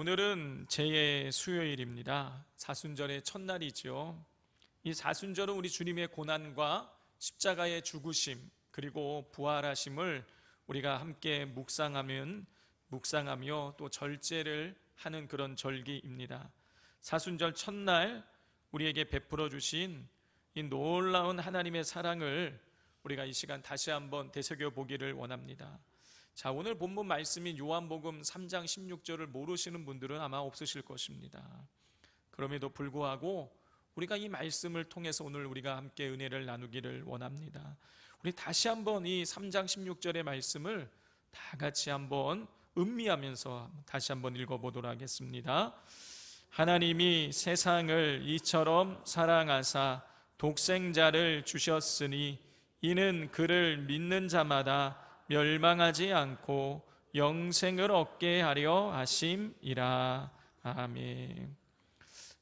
오늘은 제 수요일입니다. 사순절의 첫날이죠. 이 사순절은 우리 주님의 고난과 십자가의 죽으심 그리고 부활하심을 우리가 함께 묵상하며 또 절제를 하는 그런 절기입니다. 사순절 첫날 우리에게 베풀어 주신 이 놀라운 하나님의 사랑을 우리가 이 시간 다시 한번 되새겨 보기를 원합니다. 자, 오늘 본문 말씀인 요한복음 3장 16절을 모르시는 분들은 아마 없으실 것입니다. 그럼에도 불구하고 우리가 이 말씀을 통해서 오늘 우리가 함께 은혜를 나누기를 원합니다. 우리 다시 한번 이 3장 16절의 말씀을 다 같이 한번 음미하면서 다시 한번 읽어보도록 하겠습니다. 하나님이 세상을 이처럼 사랑하사 독생자를 주셨으니 이는 그를 믿는 자마다 멸망하지 않고 영생을 얻게 하려 하심이라. 아멘.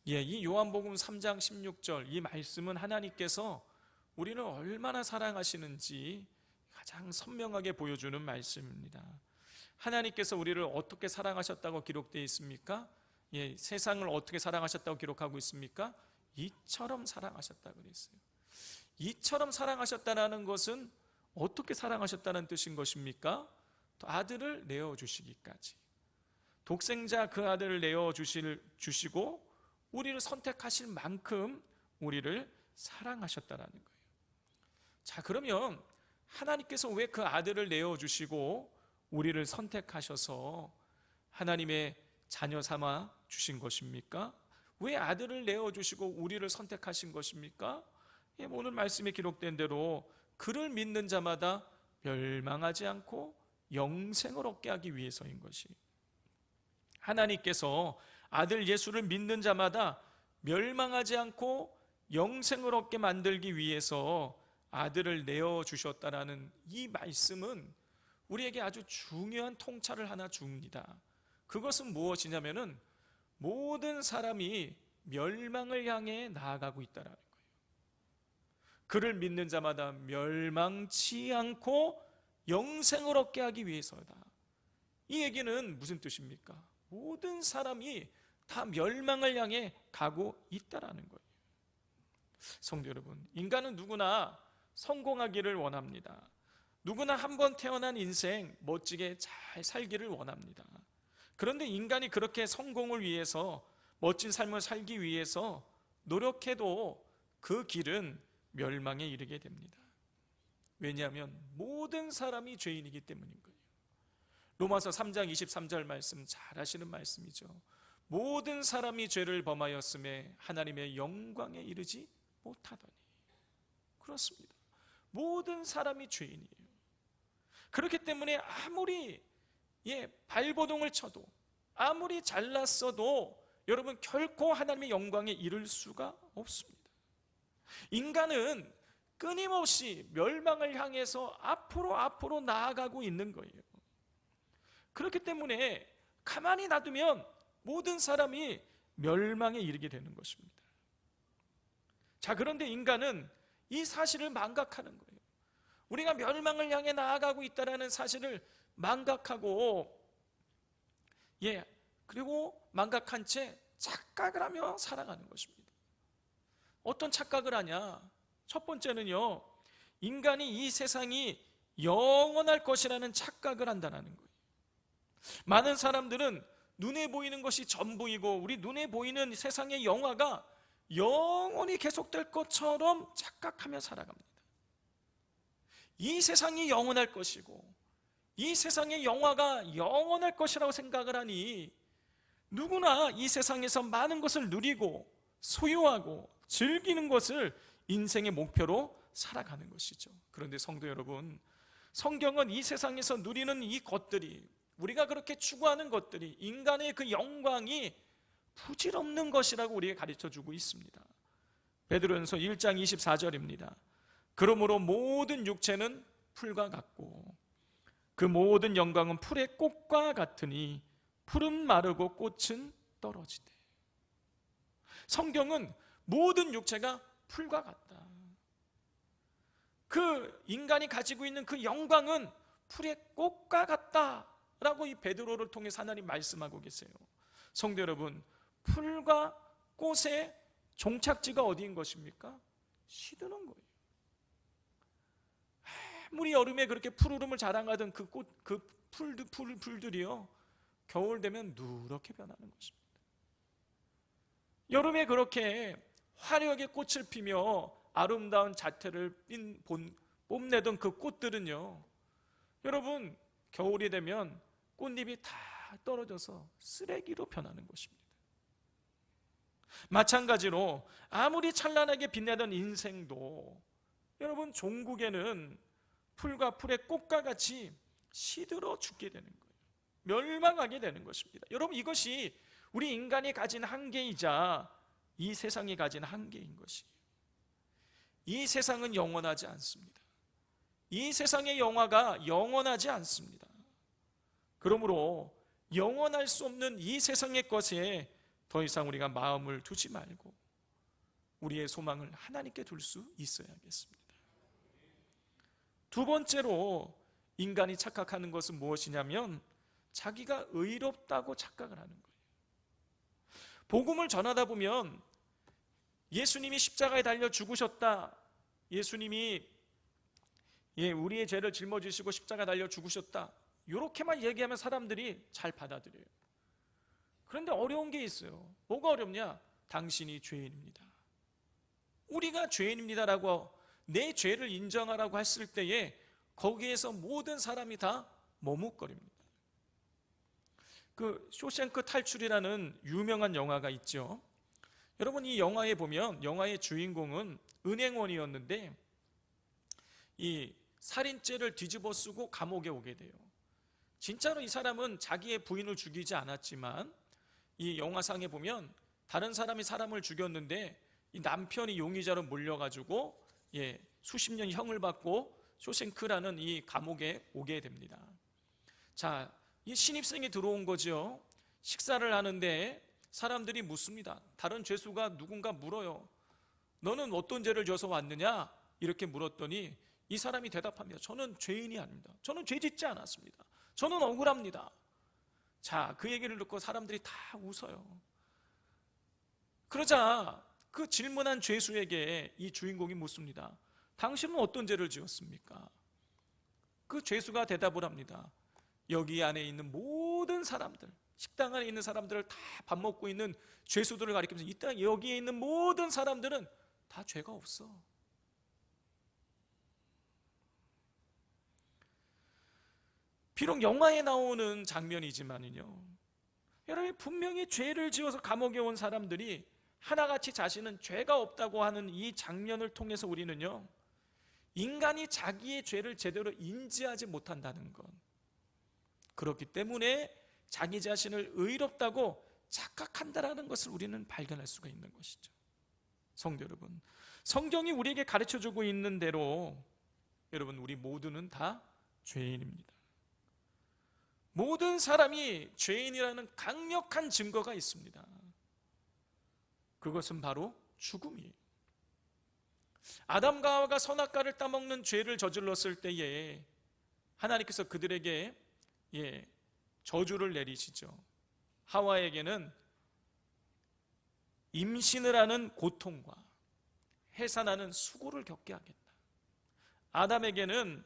이 요한복음 3장 16절 이 말씀은 하나님께서 우리를 얼마나 사랑하시는지 가장 선명하게 보여주는 말씀입니다. 하나님께서 우리를 어떻게 사랑하셨다고 기록되어 있습니까? 세상을 어떻게 사랑하셨다고 기록하고 있습니까? 이처럼 사랑하셨다고 그랬어요. 이처럼 사랑하셨다는 것은 어떻게 사랑하셨다는 뜻인 것입니까? 아들을 내어주시기까지. 독생자 그 아들을 내어주시고 우리를 선택하실 만큼 우리를 사랑하셨다는 거예요. 자, 그러면 하나님께서 왜 그 아들을 내어주시고 우리를 선택하셔서 하나님의 자녀 삼아 주신 것입니까? 왜 아들을 내어주시고 우리를 선택하신 것입니까? 오늘 말씀에 기록된 대로 그를 믿는 자마다 멸망하지 않고 영생을 얻게 하기 위해서인 것이, 하나님께서 아들 예수를 믿는 자마다 멸망하지 않고 영생을 얻게 만들기 위해서 아들을 내어주셨다라는 이 말씀은 우리에게 아주 중요한 통찰을 하나 줍니다. 그것은 무엇이냐면은 모든 사람이 멸망을 향해 나아가고 있다라는 거예요. 그를 믿는 자마다 멸망치 않고 영생을 얻게 하기 위해서다. 이 얘기는 무슨 뜻입니까? 모든 사람이 다 멸망을 향해 가고 있다라는 거예요. 성도 여러분, 인간은 누구나 성공하기를 원합니다. 누구나 한 번 태어난 인생 멋지게 잘 살기를 원합니다. 그런데 인간이 그렇게 성공을 위해서 멋진 삶을 살기 위해서 노력해도 그 길은 멸망에 이르게 됩니다. 왜냐하면 모든 사람이 죄인이기 때문인 거예요. 로마서 3장 23절 말씀 잘 아시는 말씀이죠. 모든 사람이 죄를 범하였음에 하나님의 영광에 이르지 못하더니. 그렇습니다. 모든 사람이 죄인이에요. 그렇기 때문에 아무리 발버둥을 쳐도 아무리 잘났어도 여러분 결코 하나님의 영광에 이를 수가 없습니다. 인간은 끊임없이 멸망을 향해서 앞으로 나아가고 있는 거예요. 그렇기 때문에 가만히 놔두면 모든 사람이 멸망에 이르게 되는 것입니다. 자, 그런데 인간은 이 사실을 망각하는 거예요. 우리가 멸망을 향해 나아가고 있다는 사실을 망각하고 그리고 망각한 채 착각을 하며 살아가는 것입니다. 어떤 착각을 하냐? 첫 번째는요, 인간이 이 세상이 영원할 것이라는 착각을 한다는 거예요. 많은 사람들은 눈에 보이는 것이 전부이고 우리 눈에 보이는 세상의 영화가 영원히 계속될 것처럼 착각하며 살아갑니다. 이 세상이 영원할 것이고 이 세상의 영화가 영원할 것이라고 생각을 하니 누구나 이 세상에서 많은 것을 누리고 소유하고 즐기는 것을 인생의 목표로 살아가는 것이죠. 그런데 성도 여러분, 성경은 이 세상에서 누리는 이 것들이, 우리가 그렇게 추구하는 것들이 인간의 그 영광이 부질없는 것이라고 우리에게 가르쳐주고 있습니다. 베드로전서 1장 24절입니다. 그러므로 모든 육체는 풀과 같고 그 모든 영광은 풀의 꽃과 같으니 풀은 마르고 꽃은 떨어지되. 성경은 모든 육체가 풀과 같다. 그 인간이 가지고 있는 그 영광은 풀의 꽃과 같다라고 이 베드로를 통해서 하나님 말씀하고 계세요. 성도 여러분, 풀과 꽃의 종착지가 어디인 것입니까? 시드는 거예요. 아무리 여름에 그렇게 푸르름을 자랑하던 그 풀들이요, 겨울 되면 누렇게 변하는 것입니다. 여름에 그렇게 화려하게 꽃을 피며 아름다운 자태를 뽐내던 그 꽃들은요, 여러분, 겨울이 되면 꽃잎이 다 떨어져서 쓰레기로 변하는 것입니다. 마찬가지로 아무리 찬란하게 빛나던 인생도 여러분, 종국에는 풀과 풀의 꽃과 같이 시들어 죽게 되는 거예요. 멸망하게 되는 것입니다. 여러분, 이것이 우리 인간이 가진 한계이자 이 세상이 가진 한계인 것이에요. 이 세상은 영원하지 않습니다. 이 세상의 영화가 영원하지 않습니다. 그러므로 영원할 수 없는 이 세상의 것에 더 이상 우리가 마음을 두지 말고 우리의 소망을 하나님께 둘 수 있어야겠습니다. 두 번째로 인간이 착각하는 것은 무엇이냐면 자기가 의롭다고 착각을 하는 거예요. 복음을 전하다 보면 예수님이 십자가에 달려 죽으셨다, 예수님이 우리의 죄를 짊어지시고 십자가에 달려 죽으셨다, 이렇게만 얘기하면 사람들이 잘 받아들여요. 그런데 어려운 게 있어요. 뭐가 어렵냐? 당신이 죄인입니다, 우리가 죄인입니다라고 내 죄를 인정하라고 했을 때에 거기에서 모든 사람이 다 머뭇거립니다. 그 쇼생크 탈출이라는 유명한 영화가 있죠. 여러분, 이 영화에 보면 영화의 주인공은 은행원이었는데 이 살인죄를 뒤집어 쓰고 감옥에 오게 돼요. 진짜로 이 사람은 자기의 부인을 죽이지 않았지만 이 영화상에 보면 다른 사람이 사람을 죽였는데 이 남편이 용의자로 몰려가지고 수십 년 형을 받고 쇼생크라는 이 감옥에 오게 됩니다. 자, 이 신입생이 들어온 거죠. 식사를 하는데 사람들이 묻습니다. 다른 죄수가 누군가 물어요. 너는 어떤 죄를 져서 왔느냐? 이렇게 물었더니 이 사람이 대답합니다. 저는 죄인이 아닙니다. 저는 죄 짓지 않았습니다. 저는 억울합니다. 자, 그 얘기를 듣고 사람들이 다 웃어요. 그러자 그 질문한 죄수에게 이 주인공이 묻습니다. 당신은 어떤 죄를 지었습니까? 그 죄수가 대답을 합니다. 여기 안에 있는 모든 사람들, 식당 안에 있는 사람들을 다 밥 먹고 있는 죄수들을 가리키면서 이따 여기에 있는 모든 사람들은 다 죄가 없어. 비록 영화에 나오는 장면이지만요, 여러분, 분명히 죄를 지어서 감옥에 온 사람들이 하나같이 자신은 죄가 없다고 하는 이 장면을 통해서 우리는요, 인간이 자기의 죄를 제대로 인지하지 못한다는 것, 그렇기 때문에 자기 자신을 의롭다고 착각한다라는 것을 우리는 발견할 수가 있는 것이죠. 성도 여러분, 성경이 우리에게 가르쳐주고 있는 대로 여러분, 우리 모두는 다 죄인입니다. 모든 사람이 죄인이라는 강력한 증거가 있습니다. 그것은 바로 죽음이에요. 아담과 하와가 선악과를 따먹는 죄를 저질렀을 때에 하나님께서 그들에게 저주를 내리시죠. 하와에게는 임신을 하는 고통과 해산하는 수고를 겪게 하겠다. 아담에게는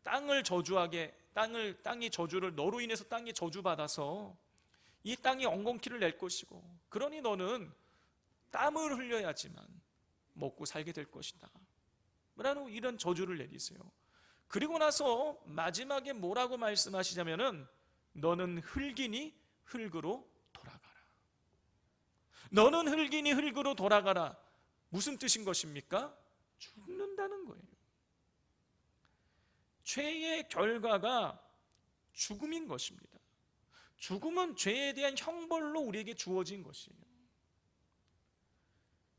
땅을 저주하게, 땅이 저주를, 너로 인해서 땅이 저주받아서 이 땅이 엉겅퀴를 낼 것이고, 그러니 너는 땀을 흘려야지만 먹고 살게 될 것이다 라는 이런 저주를 내리세요. 그리고 나서 마지막에 뭐라고 말씀하시냐면은 너는 흙이니 흙으로 돌아가라. 너는 흙이니 흙으로 돌아가라. 무슨 뜻인 것입니까? 죽는다는 거예요. 죄의 결과가 죽음인 것입니다. 죽음은 죄에 대한 형벌로 우리에게 주어진 것이에요.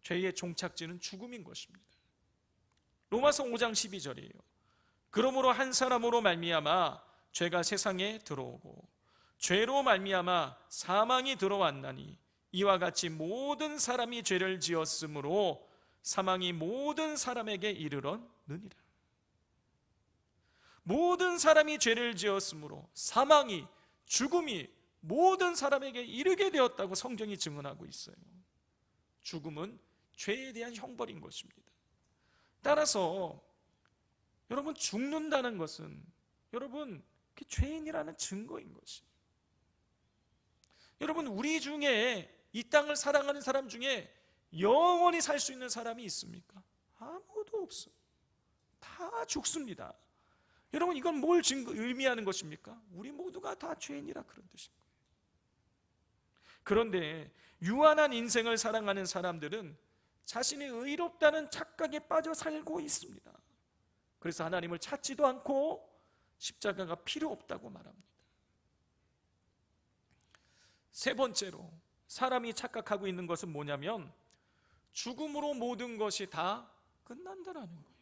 죄의 종착지는 죽음인 것입니다. 로마서 5장 12절이에요. 그러므로 한 사람으로 말미암아 죄가 세상에 들어오고 죄로 말미암아 사망이 들어왔나니 이와 같이 모든 사람이 죄를 지었으므로 사망이 모든 사람에게 이르렀느니라. 모든 사람이 죄를 지었으므로 사망이, 죽음이 모든 사람에게 이르게 되었다고 성경이 증언하고 있어요. 죽음은 죄에 대한 형벌인 것입니다. 따라서 여러분, 죽는다는 것은 여러분 그 죄인이라는 증거인 것이에요. 여러분, 우리 중에 이 땅을 사랑하는 사람 중에 영원히 살 수 있는 사람이 있습니까? 아무도 없어요. 다 죽습니다. 여러분, 이건 뭘 의미하는 것입니까? 우리 모두가 다 죄인이라 그런 뜻인 거예요. 그런데 유한한 인생을 사랑하는 사람들은 자신이 의롭다는 착각에 빠져 살고 있습니다. 그래서 하나님을 찾지도 않고 십자가가 필요 없다고 말합니다. 세 번째로 사람이 착각하고 있는 것은 뭐냐면 죽음으로 모든 것이 다 끝난다라는 거예요.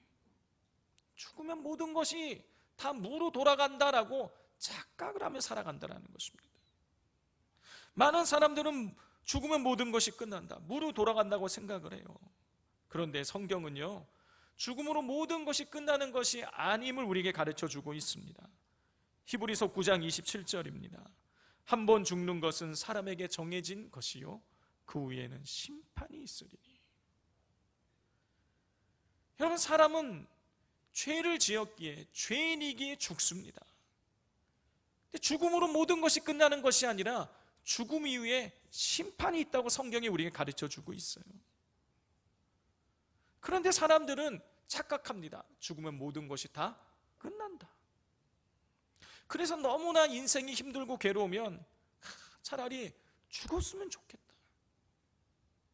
죽으면 모든 것이 다 무로 돌아간다라고 착각을 하며 살아간다라는 것입니다. 많은 사람들은 죽으면 모든 것이 끝난다, 무로 돌아간다고 생각을 해요. 그런데 성경은요, 죽음으로 모든 것이 끝나는 것이 아님을 우리에게 가르쳐주고 있습니다. 히브리서 9장 27절입니다. 한 번 죽는 것은 사람에게 정해진 것이요 그 후에는 심판이 있으리니. 여러분, 사람은 죄를 지었기에 죄인이기에 죽습니다. 근데 죽음으로 모든 것이 끝나는 것이 아니라 죽음 이후에 심판이 있다고 성경이 우리에게 가르쳐주고 있어요. 그런데 사람들은 착각합니다. 죽으면 모든 것이 다 끝난다. 그래서 너무나 인생이 힘들고 괴로우면 차라리 죽었으면 좋겠다.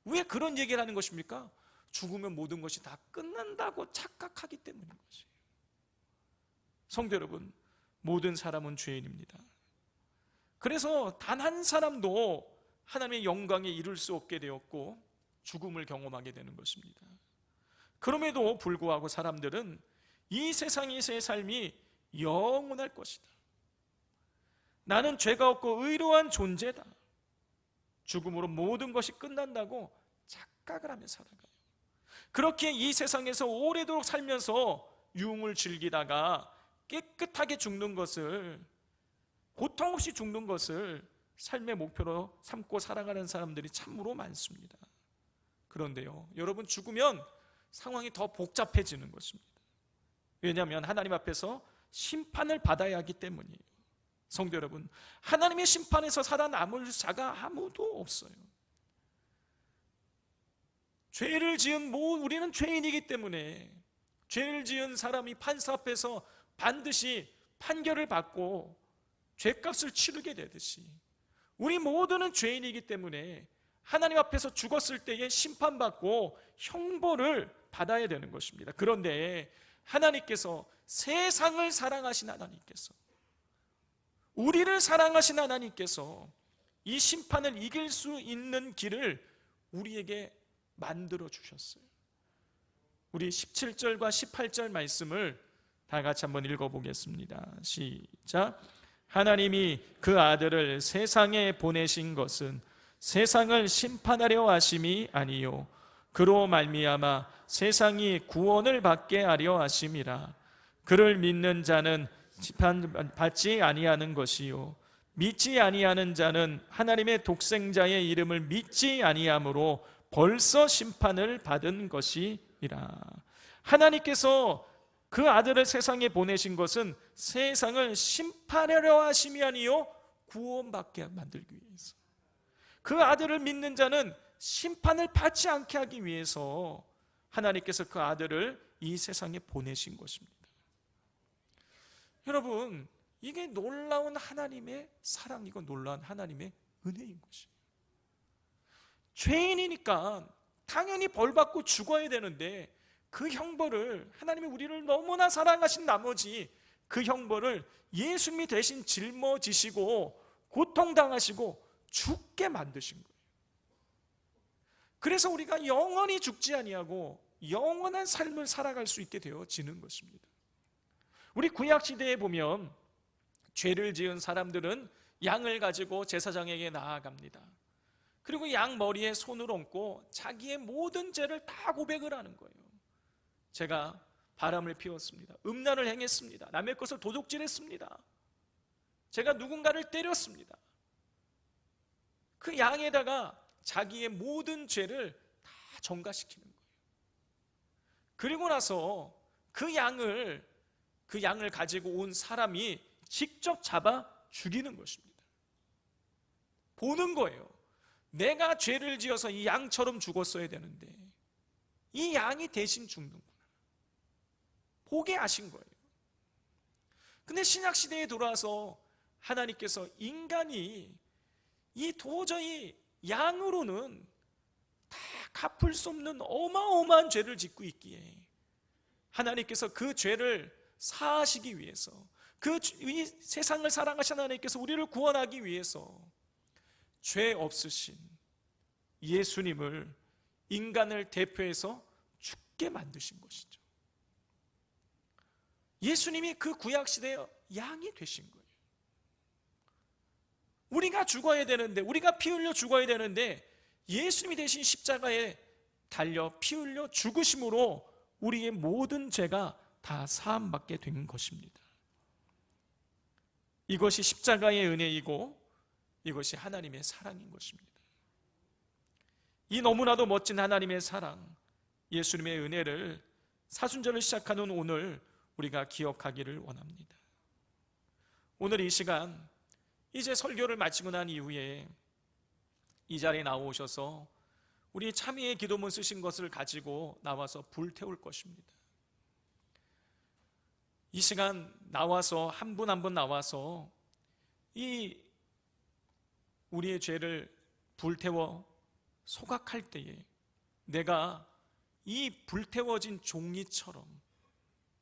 왜 그런 얘기를 하는 것입니까? 죽으면 모든 것이 다 끝난다고 착각하기 때문인 것이에요. 성도 여러분, 모든 사람은 죄인입니다. 그래서 단 한 사람도 하나님의 영광에 이룰 수 없게 되었고 죽음을 경험하게 되는 것입니다. 그럼에도 불구하고 사람들은 이 세상에서의 삶이 영원할 것이다, 나는 죄가 없고 의로운 존재다, 죽음으로 모든 것이 끝난다고 착각을 하며 살아가요. 그렇게 이 세상에서 오래도록 살면서 유흥을 즐기다가 깨끗하게 죽는 것을, 고통 없이 죽는 것을 삶의 목표로 삼고 살아가는 사람들이 참으로 많습니다. 그런데요, 여러분, 죽으면 상황이 더 복잡해지는 것입니다. 왜냐하면 하나님 앞에서 심판을 받아야 하기 때문이에요. 성도 여러분, 하나님의 심판에서 살아남을 자가 아무도 없어요. 죄를 지은 우리는 죄인이기 때문에 죄를 지은 사람이 판사 앞에서 반드시 판결을 받고 죄값을 치르게 되듯이 우리 모두는 죄인이기 때문에 하나님 앞에서 죽었을 때에 심판받고 형벌을 받아야 되는 것입니다. 그런데 하나님께서, 세상을 사랑하신 하나님께서, 우리를 사랑하신 하나님께서 이 심판을 이길 수 있는 길을 우리에게 만들어 주셨어요. 우리 17절과 18절 말씀을 다 같이 한번 읽어보겠습니다. 시작. 하나님이 그 아들을 세상에 보내신 것은 세상을 심판하려 하심이 아니요 그로 말미암아 세상이 구원을 받게 하려 하심이라. 그를 믿는 자는 심판받지 아니하는 것이요 믿지 아니하는 자는 하나님의 독생자의 이름을 믿지 아니하므로 벌써 심판을 받은 것이니라. 하나님께서 그 아들을 세상에 보내신 것은 세상을 심판하려 하심이 아니요 구원받게 만들기 위해서, 그 아들을 믿는 자는 심판을 받지 않게 하기 위해서 하나님께서 그 아들을 이 세상에 보내신 것입니다. 여러분, 이게 놀라운 하나님의 사랑이고 놀라운 하나님의 은혜인 것이에요. 죄인이니까 당연히 벌받고 죽어야 되는데 그 형벌을, 하나님이 우리를 너무나 사랑하신 나머지 그 형벌을 예수님이 대신 짊어지시고 고통당하시고 죽게 만드신 거예요. 그래서 우리가 영원히 죽지 아니하고 영원한 삶을 살아갈 수 있게 되어지는 것입니다. 우리 구약시대에 보면 죄를 지은 사람들은 양을 가지고 제사장에게 나아갑니다. 그리고 양 머리에 손을 얹고 자기의 모든 죄를 다 고백을 하는 거예요. 제가 바람을 피웠습니다. 음란을 행했습니다. 남의 것을 도둑질했습니다. 제가 누군가를 때렸습니다. 그 양에다가 자기의 모든 죄를 다 전가시키는 거예요. 그리고 나서 그 양을 가지고 온 사람이 직접 잡아 죽이는 것입니다. 보는 거예요. 내가 죄를 지어서 이 양처럼 죽었어야 되는데 이 양이 대신 죽는구나. 보게 하신 거예요. 근데 신약시대에 돌아와서 하나님께서 인간이 이 도저히 양으로는 다 갚을 수 없는 어마어마한 죄를 짓고 있기에 하나님께서 그 죄를 사하시기 위해서, 이 세상을 사랑하신 하나님께서 우리를 구원하기 위해서 죄 없으신 예수님을 인간을 대표해서 죽게 만드신 것이죠. 예수님이 그 구약시대의 양이 되신 거예요. 우리가 죽어야 되는데, 우리가 피 흘려 죽어야 되는데 예수님이 대신 십자가에 달려 피 흘려 죽으심으로 우리의 모든 죄가 다 사함받게 된 것입니다. 이것이 십자가의 은혜이고 이것이 하나님의 사랑인 것입니다. 이 너무나도 멋진 하나님의 사랑, 예수님의 은혜를 사순절을 시작하는 오늘 우리가 기억하기를 원합니다. 오늘 이 시간 이제 설교를 마치고 난 이후에 이 자리에 나오셔서 우리 참회의 기도문 쓰신 것을 가지고 나와서 불태울 것입니다. 이 시간 나와서 한 분 한 분 나와서 이 우리의 죄를 불태워 소각할 때에 내가 이 불태워진 종이처럼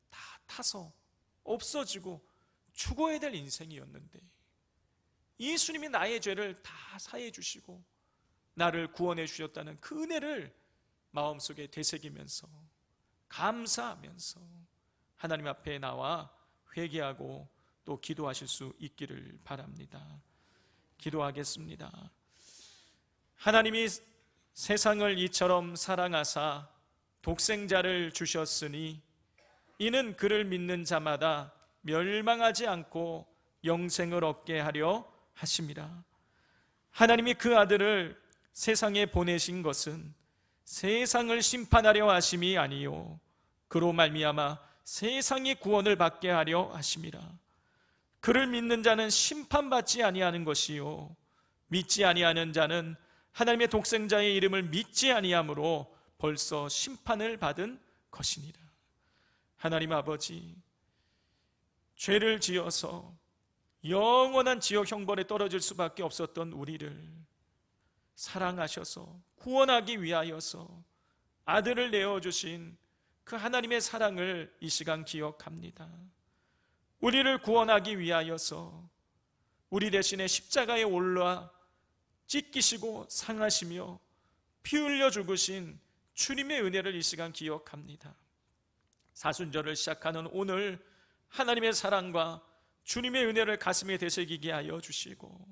다 타서 없어지고 죽어야 될 인생이었는데 예수님이 나의 죄를 다 사해 주시고 나를 구원해 주셨다는 그 은혜를 마음속에 되새기면서 감사하면서 하나님 앞에 나와 회개하고 또 기도하실 수 있기를 바랍니다. 기도하겠습니다. 하나님이 세상을 이처럼 사랑하사 독생자를 주셨으니 이는 그를 믿는 자마다 멸망하지 않고 영생을 얻게 하려 하심이라. 하나님이 그 아들을 세상에 보내신 것은 세상을 심판하려 하심이 아니요 그로 말미암아 세상이 구원을 받게 하려 하심이라. 그를 믿는 자는 심판받지 아니하는 것이요 믿지 아니하는 자는 하나님의 독생자의 이름을 믿지 아니함으로 벌써 심판을 받은 것이니라. 하나님 아버지, 죄를 지어서 영원한 지옥 형벌에 떨어질 수밖에 없었던 우리를 사랑하셔서 구원하기 위하여서 아들을 내어주신 그 하나님의 사랑을 이 시간 기억합니다. 우리를 구원하기 위하여서 우리 대신에 십자가에 올라 찢기시고 상하시며 피 흘려 죽으신 주님의 은혜를 이 시간 기억합니다. 사순절을 시작하는 오늘 하나님의 사랑과 주님의 은혜를 가슴에 되새기게 하여 주시고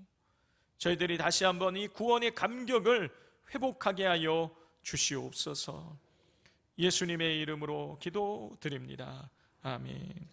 저희들이 다시 한번 이 구원의 감격을 회복하게 하여 주시옵소서. 예수님의 이름으로 기도드립니다. 아멘.